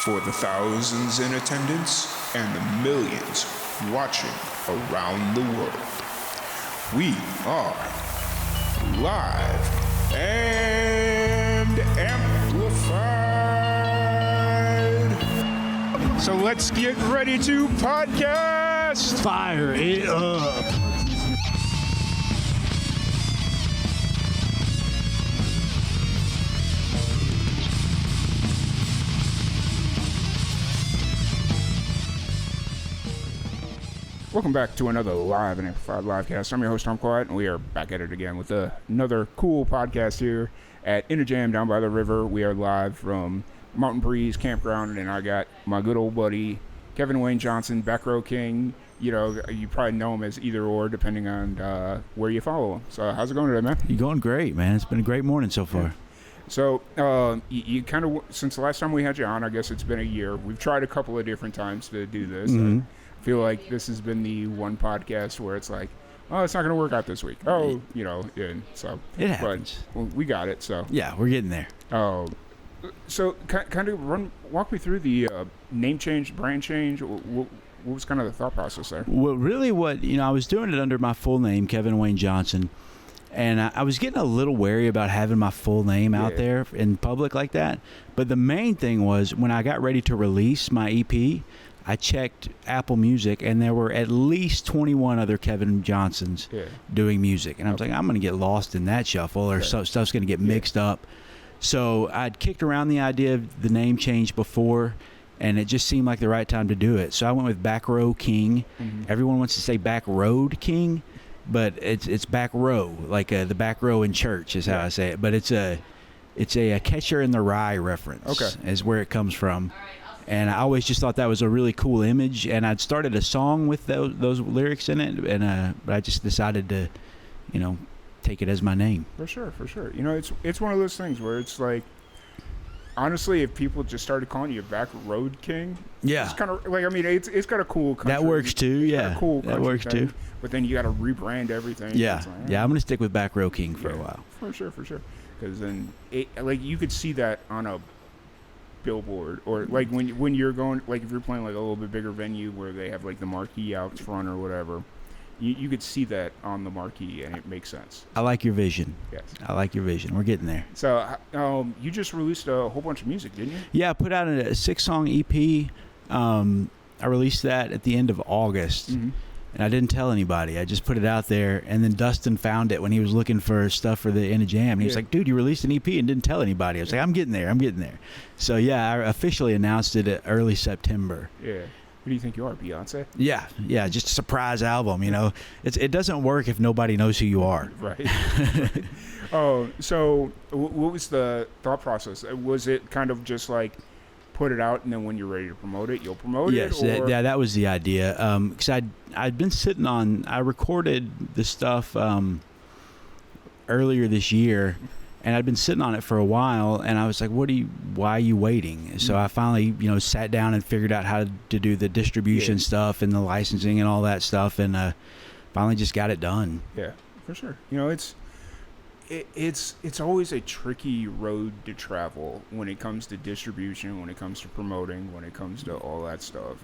For the thousands in attendance and the millions watching around the world, we are live and amplified. So let's get ready to podcast. Fire it up. Welcome back to another live and amplified livecast. I'm your host, Tom Quiet, and we are back at it again with another cool podcast here at In a Jam down by the river. We are live from Mountain Breeze Campground, and I got my good old buddy Kevin Wayne Johnson, Back Row King. You know, you probably know him as either or, depending on where you follow him. So, how's it going today, man? You're going great, man. It's been a great morning so far. Yeah. So, you kind of, since the last time we had you on, I guess it's been a year. We've tried a couple of different times to do this. Mm-hmm. I feel like this has been the one podcast where it's like, oh, it's not going to work out this week. Oh, you know, and so. It happens. But we got it, so. Yeah, we're getting there. Oh. So, kind of walk me through the name change, brand change. What was kind of the thought process there? Well, really I was doing it under my full name, Kevin Wayne Johnson. And I was getting a little wary about having my full name out there in public like that. But the main thing was when I got ready to release my EP, I checked Apple Music, and there were at least 21 other Kevin Johnsons doing music. And I was like, I'm going to get lost in that shuffle, or stuff's going to get mixed up. So I'd kicked around the idea of the name change before, and it just seemed like the right time to do it. So I went with Back Row King. Mm-hmm. Everyone wants to say Back Road King, but it's Back Row, like the back row in church is how I say it. But it's a Catcher in the Rye reference is where it comes from. And I always just thought that was a really cool image, and I'd started a song with those lyrics in it, and but I just decided to, take it as my name. For sure. You know, it's one of those things where it's like, honestly, if people just started calling you Back Road King, it's kind of like, I mean, it's got a cool country. That works too, yeah. Cool that works thing, too. But then you got to rebrand everything. Yeah, like, I'm gonna stick with Back Row King for a while. For sure. Because then, you could see that on a billboard, or like when you're going, like if you're playing like a little bit bigger venue where they have like the marquee out front or whatever, you could see that on the marquee, and it makes sense. I like your vision. Yes, I like your vision. We're getting there. So you just released a whole bunch of music, didn't you? Yeah, I put out a 6-song EP. I released that at the end of August. Mm-hmm. And I didn't tell anybody. I just put it out there, and then Dustin found it when he was looking for stuff for the In a Jam. And he was like, dude, you released an EP and didn't tell anybody. I was like, I'm getting there. So, yeah, I officially announced it early September. Yeah. Who do you think you are, Beyonce? Yeah, just a surprise album, It doesn't work if nobody knows who you are. Right. Oh, so what was the thought process? Was it kind of just like, put it out, and then when you're ready to promote it, you'll promote it? Yes, that was the idea. Because I'd been sitting on, I recorded the stuff earlier this year, and I'd been sitting on it for a while, and I was like, why are you waiting? So I finally, sat down and figured out how to do the distribution stuff and the licensing and all that stuff, and finally just got it done. Yeah, for sure. It's always a tricky road to travel when it comes to distribution, when it comes to promoting, when it comes to all that stuff.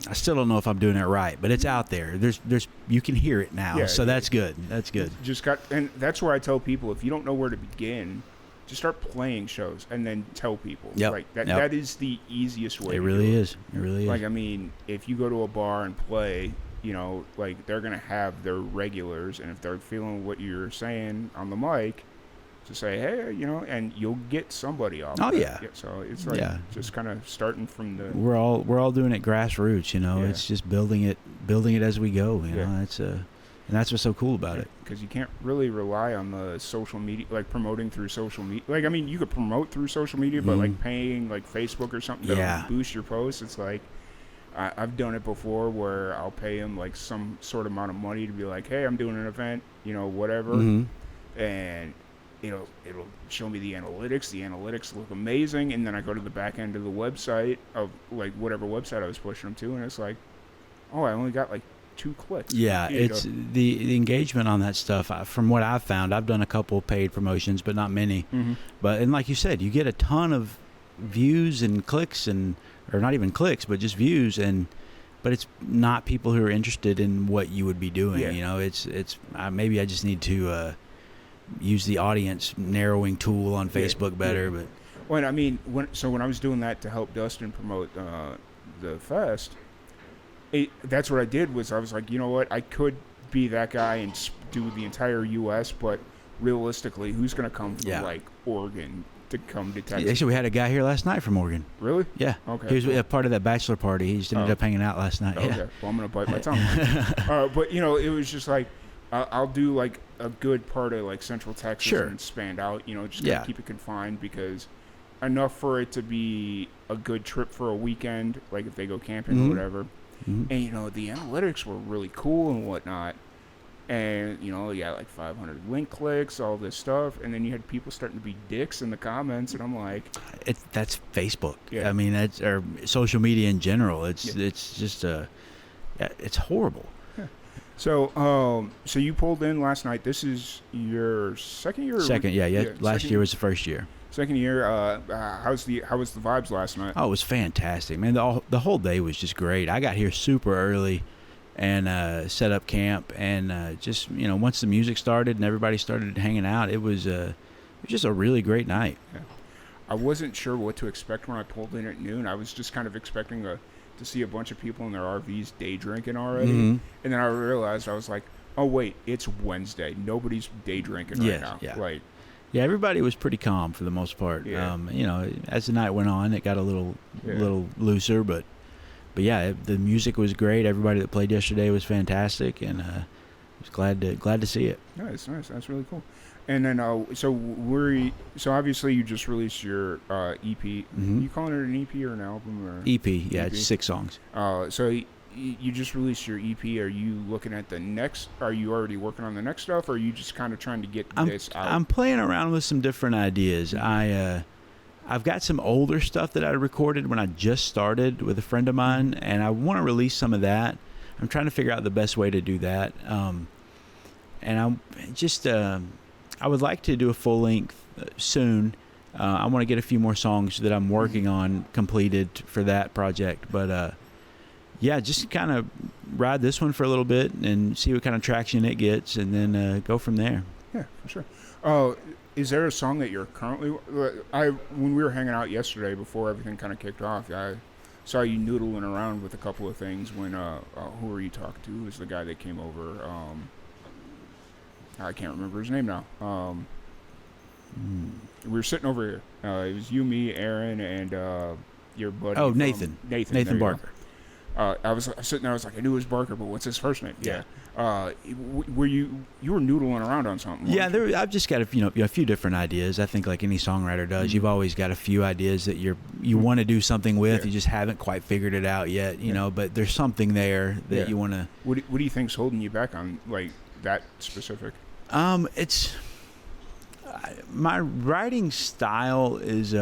I still don't know if I'm doing it right, but it's out there. There's you can hear it now, so that's good. That's good. And that's where I tell people, if you don't know where to begin, just start playing shows and then tell people. Yep. That is the easiest way. It really is. It really is. Like, I mean, if you go to a bar and play, they're going to have their regulars, and if they're feeling what you're saying on the mic, to say, hey, and you'll get somebody off. Oh, yeah. So it's like just kind of starting from the... We're all doing it grassroots, It's just building it as we go, and that's what's so cool about it. Because you can't really rely on the social media, like promoting through social media. Like, I mean, you could promote through social media, but like paying like Facebook or something to boost your posts, it's like... I've done it before where I'll pay him like some sort of amount of money to be like, hey, I'm doing an event, whatever. Mm-hmm. And it'll show me the analytics. The analytics look amazing. And then I go to the back end of the website of like whatever website I was pushing them to. And it's like, oh, I only got like 2 clicks. Yeah, it's the engagement on that stuff. From what I've found, I've done a couple paid promotions, but not many. Mm-hmm. And like you said, you get a ton of views and clicks or not even clicks, but just views, but it's not people who are interested in what you would be doing. Yeah. You know, it's maybe I just need to use the audience narrowing tool on Facebook better. But when I was doing that to help Dustin promote the fest, that's what I did. Was I was like, you know what, I could be that guy and do the entire U.S., but realistically, who's going to come from like Oregon to come to Texas? Actually, we had a guy here last night from Oregon. Really? Yeah. Okay. He was a part of that bachelor party. He just ended up hanging out last night. Okay. Yeah. Well, I'm going to bite my tongue. But it was just like I'll do like a good part of like Central Texas and expand out. Just gotta keep it confined, because enough for it to be a good trip for a weekend, like if they go camping or whatever. And the analytics were really cool and whatnot. And, you got like 500 link clicks, all this stuff. And then you had people starting to be dicks in the comments. And I'm like... That's Facebook. Yeah. I mean, that's or social media in general. It's just it's horrible. Yeah. So you pulled in last night. This is your second year? Second, yeah. Last year was the first year. Second year. How was the vibes last night? Oh, it was fantastic, man. The whole day was just great. I got here super early and set up camp, and just once the music started and everybody started hanging out, it was just a really great night. Yeah. I wasn't sure what to expect when I pulled in at noon. I was just kind of expecting to see a bunch of people in their RVs day drinking already, and then I realized, I was like, oh wait, it's Wednesday. Nobody's day drinking right now. Yeah. Yeah, everybody was pretty calm for the most part. Yeah. As the night went on, it got a little looser, but yeah, the music was great. Everybody that played yesterday was fantastic, and I was glad to see it. Nice. That's really cool. And then, so obviously you just released your EP. You calling it an EP or an album? Or EP, yeah, EP? It's 6 songs. So you just released your EP. Are you looking at the next? Are you already working on the next stuff, or are you just kind of trying to get this out? I'm playing around with some different ideas. I've got some older stuff that I recorded when I just started with a friend of mine, and I want to release some of that. I'm trying to figure out the best way to do that. And I'm just, I would like to do a full length soon. I want to get a few more songs that I'm working on completed for that project. But just kind of ride this one for a little bit and see what kind of traction it gets, and then go from there. Yeah, for sure. Is there a song that you're currently... when we were hanging out yesterday before everything kind of kicked off, I saw you noodling around with a couple of things when... who were you talking to? Who was the guy that came over? I can't remember his name now. We were sitting over here. It was you, me, Aaron, and your buddy... Oh, Nathan. Nathan Barker. I was sitting there, I was like, I knew it was Barker, but what's his first name? Yeah. Were you were noodling around on something? Yeah, I've just got a few different ideas. I think like any songwriter does, you've always got a few ideas that you want to do something with. Yeah. You just haven't quite figured it out yet, you know. But there's something there that you want to. What do you think's holding you back on like that specific? It's my writing style is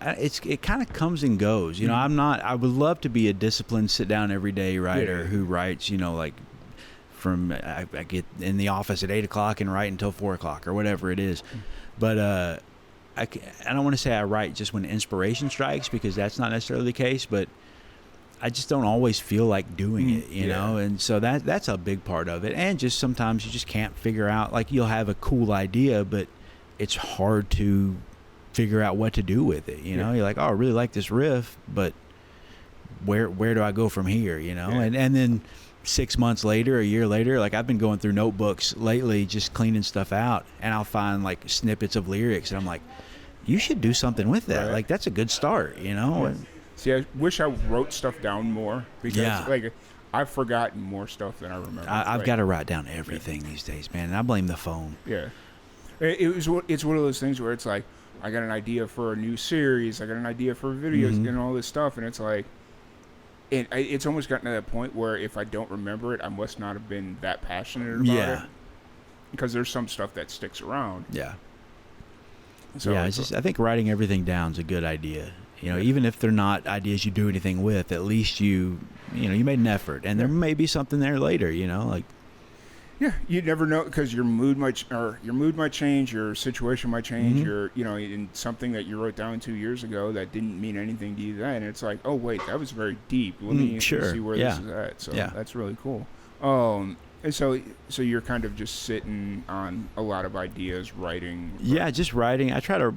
it kind of comes and goes. You know, I would love to be a disciplined, sit down every day writer who writes, like from, I get in the office at 8 o'clock and write until 4 o'clock or whatever it is. But I don't want to say I write just when inspiration strikes, because that's not necessarily the case, but I just don't always feel like doing it, you know? And so that's a big part of it. And just sometimes you just can't figure out, like you'll have a cool idea, but it's hard to figure out what to do with it, you know? You're like, oh, I really like this riff, but where do I go from here, you know? And then 6 months later, a year later, like I've been going through notebooks lately just cleaning stuff out, and I'll find like snippets of lyrics, and I'm like, you should do something with that. Like that's a good start, you know? See, I wish I wrote stuff down more, because like I've forgotten more stuff than I remember. I've got to write down everything these days, man, and I blame the phone. Yeah. It's one of those things where it's like, I got an idea for a new series, I got an idea for videos and all this stuff, and it's like, it's almost gotten to that point where if I don't remember it, I must not have been that passionate about it. Because there's some stuff that sticks around. Yeah. So it's just, I think writing everything down is a good idea. You know, even if they're not ideas you do anything with, at least you made an effort, and there may be something there later, you know, like. Yeah, you never know because your mood might change, your situation might change, in something that you wrote down 2 years ago that didn't mean anything to you then. It's like, oh wait, that was very deep. Let me see where this is at. So that's really cool. And so you're kind of just sitting on a lot of ideas, writing. Yeah, just writing. I try to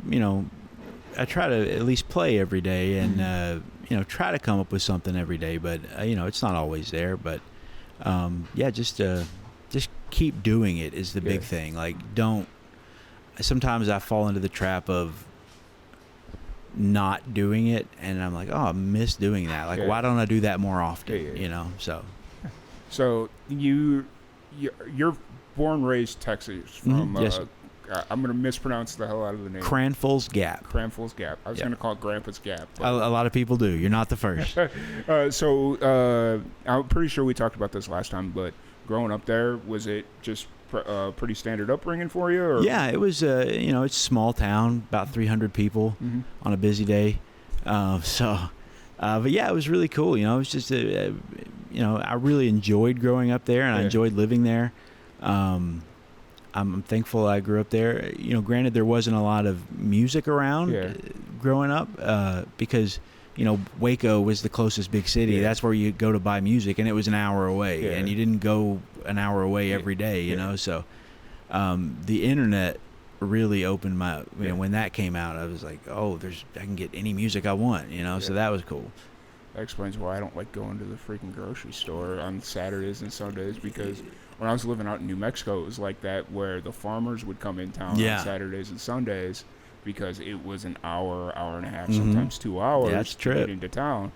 at least play every day and try to come up with something every day, but it's not always there. But just keep doing it is the big thing. Like, sometimes I fall into the trap of not doing it, and I'm like, oh, I miss doing that. Like, why don't I do that more often? So you're born, raised Texas from. Yes. I'm going to mispronounce the hell out of the name. Cranfall's Gap. Cranfall's Gap. I was going to call it Grandpa's Gap. A lot of people do. You're not the first. So I'm pretty sure we talked about this last time, but growing up there, was it just pretty standard upbringing for you? Or? Yeah, it was. It's a small town, about 300 people on a busy day. But yeah, it was really cool. It was just I really enjoyed growing up there, and I enjoyed living there. I'm thankful I grew up there. Granted, there wasn't a lot of music around growing up because, Waco was the closest big city. Yeah. That's where you go to buy music, and it was an hour away, and you didn't go an hour away every day, you know. So the internet really opened my, when that came out, I was like, oh, I can get any music I want, so that was cool. That explains why I don't like going to the freaking grocery store on Saturdays and Sundays, because when I was living out in New Mexico, it was like that, where the farmers would come in town on Saturdays and Sundays because it was an hour and a half, sometimes 2 hours to get into town.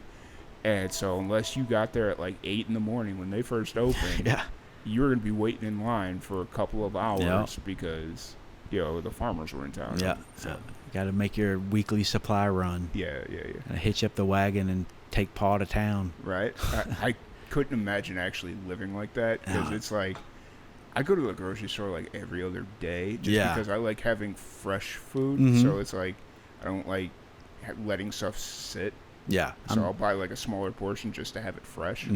And so unless you got there at like 8 in the morning when they first opened, you were going to be waiting in line for a couple of hours because, the farmers were in town. Yeah. So got to make your weekly supply run. Yeah. And hitch up the wagon and take Pa to town. Right. I couldn't imagine actually living like that, because it's like I go to the grocery store like every other day just because I like having fresh food. So it's like I don't like letting stuff sit. Yeah. So I'll buy like a smaller portion just to have it fresh.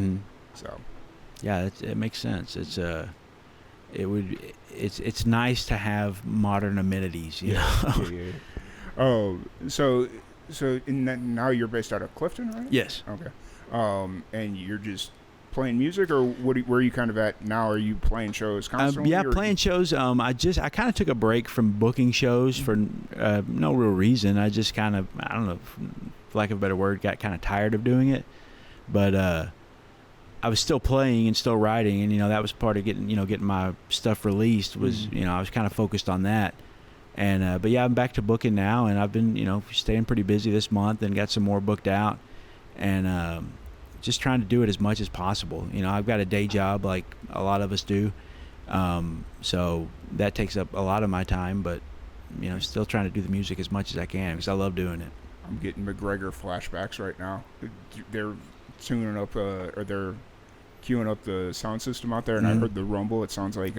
So yeah, it makes sense. It's nice to have modern amenities, you know. Oh, so now you're based out of Clifton, right? Yes. Okay. And you're just playing music, or where are you kind of at now? Are you playing shows constantly? Playing shows. I kind of took a break from booking shows for no real reason. I just kind of, I don't know, for lack of a better word, got kind of tired of doing it. But I was still playing and still writing, and that was part of getting my stuff released. Was I was kind of focused on that. And but I'm back to booking now, and I've been staying pretty busy this month and got some more booked out, and just trying to do it as much as possible. I've got a day job like a lot of us do, so that takes up a lot of my time, but still trying to do the music as much as I can because I love doing it. I'm getting McGregor flashbacks right now. They're tuning up or they're queuing up the sound system out there, and I heard the rumble. It sounds like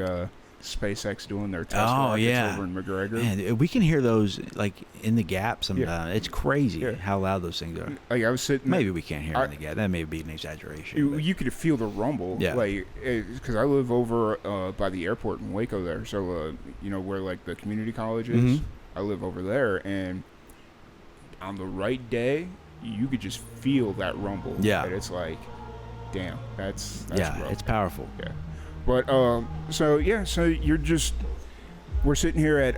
SpaceX doing their test rockets over in McGregor. Man, we can hear those like in the Gap sometimes. It's crazy how loud those things are. Like I was sitting. Maybe we can't hear in the Gap. That may be an exaggeration. You could feel the rumble. Yeah. Like because I live over by the airport in Waco there, so where like the community college is. I live over there, and on the right day, you could just feel that rumble. Yeah. And it's like, damn, that's rough. It's powerful. Yeah. But so we're sitting here at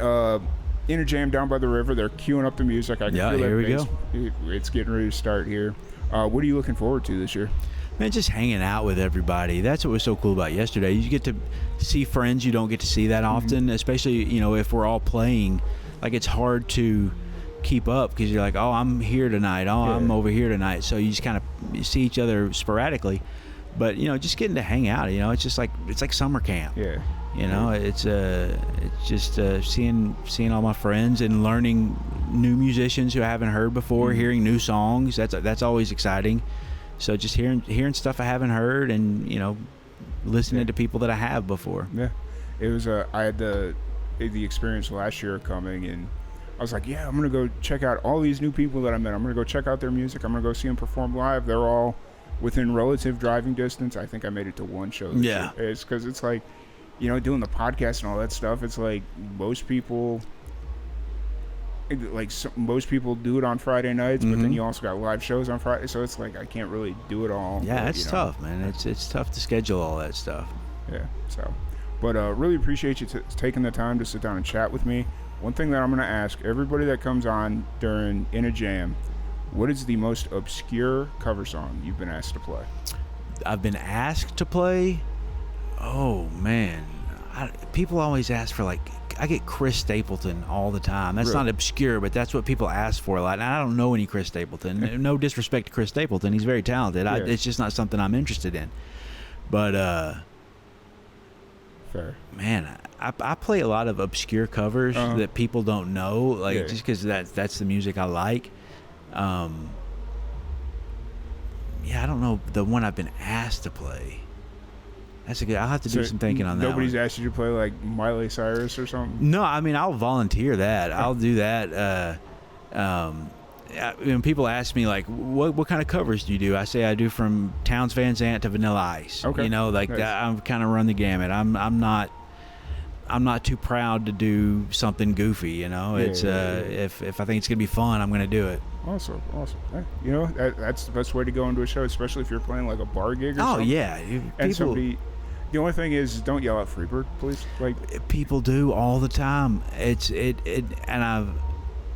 in a jam down by the river. They're queuing up the music. I can feel here we go. It's getting ready to start here. What are you looking forward to this year? Man, just hanging out with everybody. That's what was so cool about yesterday. You get to see friends you don't get to see that often, especially if we're all playing. Like, it's hard to keep up because you're like, oh, I'm here tonight. Oh, I'm over here tonight. So you just kind of see each other sporadically. But just getting to hang out, it's just like summer camp. Yeah. It's just seeing all my friends and learning new musicians who I haven't heard before, hearing new songs. That's always exciting. So just hearing stuff I haven't heard, and listening to people that I have before. Yeah. It was I had the experience last year coming, and I was like, I'm gonna go check out all these new people that I met. I'm gonna go check out their music. I'm gonna go see them perform live. They're all within relative driving distance. I think I made it to one show this year. It's because it's like doing the podcast and all that stuff, it's like most people do it on Friday nights, but then you also got live shows on Friday, so it's like I can't really do it all. Yeah, it's tough, man. It's tough to schedule all that stuff. Yeah, so. But really appreciate you taking the time to sit down and chat with me. One thing that I'm going to ask everybody that comes on during In a Jam, what is the most obscure cover song you've been asked to play? I've been asked to play? Oh, man. People always ask for, like, I get Chris Stapleton all the time. That's really? Not obscure, but that's what people ask for a lot. And I don't know any Chris Stapleton. No disrespect to Chris Stapleton. He's very talented. Yeah. It's just not something I'm interested in. But, Fair. Man, I play a lot of obscure covers that people don't know, like just because that's the music I like. Yeah, I don't know the one I've been asked to play. That's a good. I'll have to do some thinking on that. Nobody's asked you to play like Miley Cyrus or something? No, I mean I'll volunteer that. I'll do that. When people ask me like, what kind of covers do you do? I say I do from Townes Van Zandt to Vanilla Ice. Okay. Like nice. that, I'm kind of run the gamut. I'm not too proud to do something goofy. It's if I think it's gonna be fun, I'm gonna do it. Awesome. Hey, that's the best way to go into a show, especially if you're playing like a bar gig or something. Oh yeah, and somebody. The only thing is, don't yell out Freebird, please. Like people do all the time. And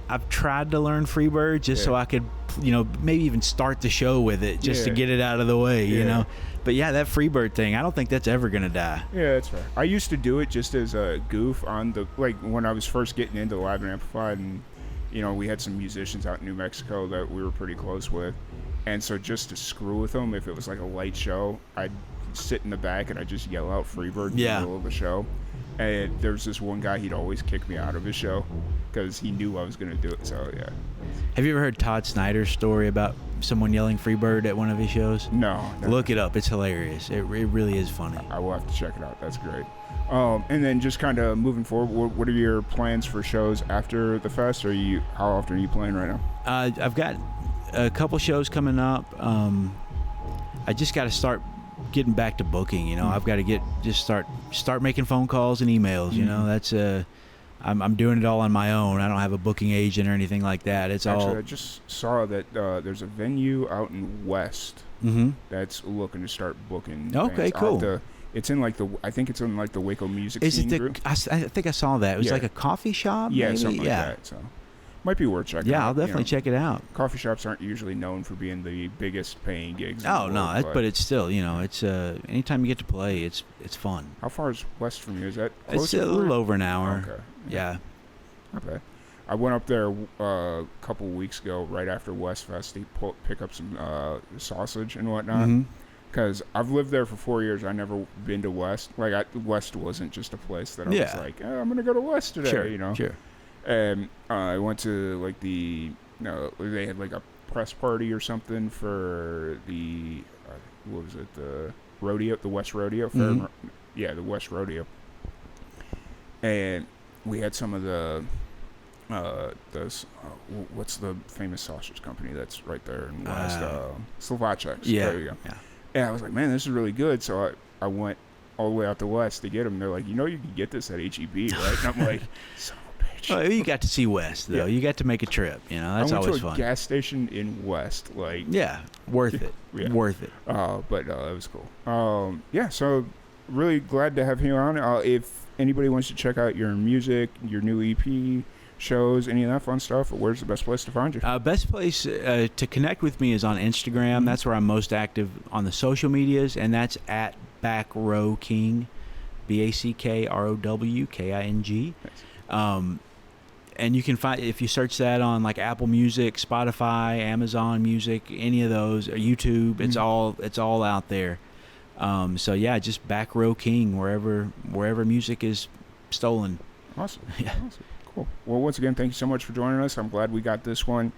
I've tried to learn Freebird just so I could, maybe even start the show with it just to get it out of the way, you know. But yeah, that Freebird thing, I don't think that's ever gonna die. Yeah, that's fair. I used to do it just as a goof on when I was first getting into Live and Amplified, and we had some musicians out in New Mexico that we were pretty close with, and so just to screw with them, if it was like a light show, I'd sit in the back and I'd just yell out Freebird in the middle of the show. And there was this one guy, he'd always kick me out of his show because he knew I was going to do it. So, yeah. Have you ever heard Todd Snyder's story about someone yelling Freebird at one of his shows? No. Look it up. It's hilarious. It really is funny. I will have to check it out. That's great. And then just kind of moving forward, what are your plans for shows after the fest? How often are you playing right now? I've got a couple shows coming up. I just got to start getting back to booking. I've got to start making phone calls and emails. That's I'm doing it all on my own. I don't have a booking agent or anything like that. Actually, I just saw that there's a venue out in West that's looking to start booking. Okay, bands. cool. It's in I think it's in the Waco music scene group. I think I saw that. It was like a coffee shop. Yeah, maybe? something like that. So might be worth checking out. Yeah, I'll definitely check it out. Coffee shops aren't usually known for being the biggest paying gigs. Oh no, but it's still, it's anytime you get to play, it's fun. How far is West from you? Is that close? It's a little over an hour. Okay. Yeah. Okay. I went up there a couple weeks ago, right after West Fest, to pick up some sausage and whatnot. Because I've lived there for 4 years. I never been to West. West wasn't just a place that I was like, I'm gonna go to West today. Sure. And I went to they had a press party or something for the what was it, the rodeo, the West Rodeo Fair. Yeah, the West Rodeo. And we had some of the what's the famous sausage company that's right there in West? Slovaceks. Yeah. There you go. Yeah. And I was like, man, this is really good. So I went all the way out to West to get them. They're like, you can get this at HEB, right? And I'm like, son of a bitch. Well, you got to see West, though. Yeah. You got to make a trip. That's always fun. I went to a gas station in West. Worth it. Yeah. Worth it. But it was cool. So really glad to have you on. If anybody wants to check out your music, your new EP, shows, any of that fun stuff, where's the best place to find you? Best place to connect with me is on Instagram. That's where I'm most active on the social medias, and that's at BackRowKing, BackRowKing. Nice. And you can find, if you search that on Apple Music, Spotify, Amazon Music, any of those, or YouTube, it's all out there. So yeah, just BackRowKing wherever music is stolen. Awesome. Yeah. Awesome. Cool. Well, once again, thank you so much for joining us. I'm glad we got this one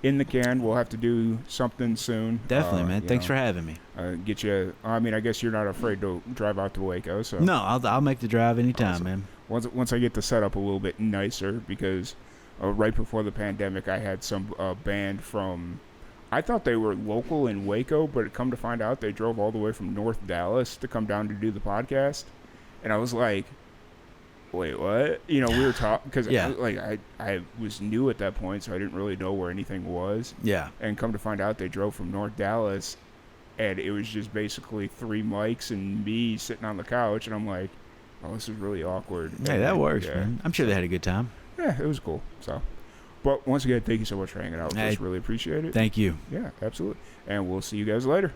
in the can. We'll have to do something soon. Definitely, man. Thanks for having me. Get you. I guess you're not afraid to drive out to Waco, so. No, I'll make the drive anytime, awesome. Man. Once I get the setup a little bit nicer, because right before the pandemic, I had some band from. I thought they were local in Waco, but come to find out, they drove all the way from North Dallas to come down to do the podcast. And I was like, wait, what? You know, we were talking because Yeah. I was new at that point, so I didn't really know where anything was. Yeah. And come to find out, they drove from North Dallas, and it was just basically 3 mics and me sitting on the couch, and I'm like, oh, this is really awkward. Hey, that works, man. I'm sure they had a good time. Yeah, it was cool. So, but once again, thank you so much for hanging out with us. Really appreciate it. Thank you. Yeah, absolutely. And we'll see you guys later.